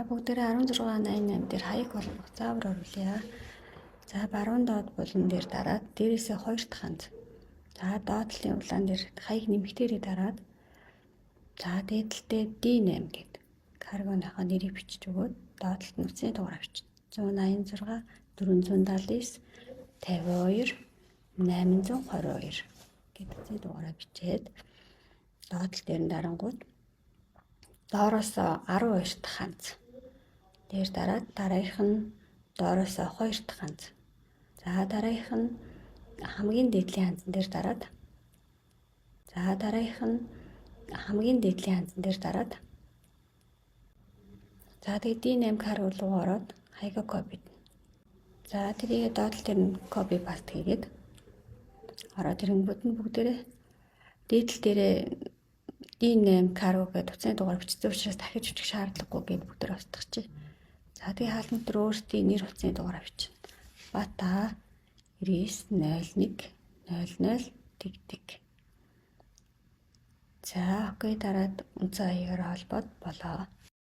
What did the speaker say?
бүгдээрээ 1688 дээр хаяг холбох заавар оруулъя. За баруун доод булан дээр дараад дээрээсээ 2 дахь ханд. За доотлын улаан дээр хаяг нэмэгдээрээ дараад за дээдлэлтэй D8 гэдэг карбоныхоо нэрийг бичиж өгөөд доотлолт нь утасны дугаараа бичиж 186 479 52 822 гэдэг утасны дугаараа бичээд доотлол дээр нь дарангууд доороосоо 12 дахь ханц дээр дараад дараагийнх нь доороосоо 2 дахь ханц. За дараагийнх нь хамгийн дээдлийн ханцан дээр дараад за дараагийнх нь хамгийн дээдлийн ханцан дээр дараад за тэгээд D8 карбон руу ороод хаяга копи. За тэрийг доотлол дээр нь копи паст хийгээд ороод ирэнгүүт нь бүгдээрээ дээдлэл дээрээ D8 карбон гэдэг утасны дугаар бичсэн учраас дахиж бичих шаардлагагүй гэж бүгдээр устгахчих. За тэгээ хаалт дээр өөрсдийн нэр утасны дугаараа бичнэ. Бата 9901 00 тэг. За окей дараад үнцэн хаягаар холбоод болоо.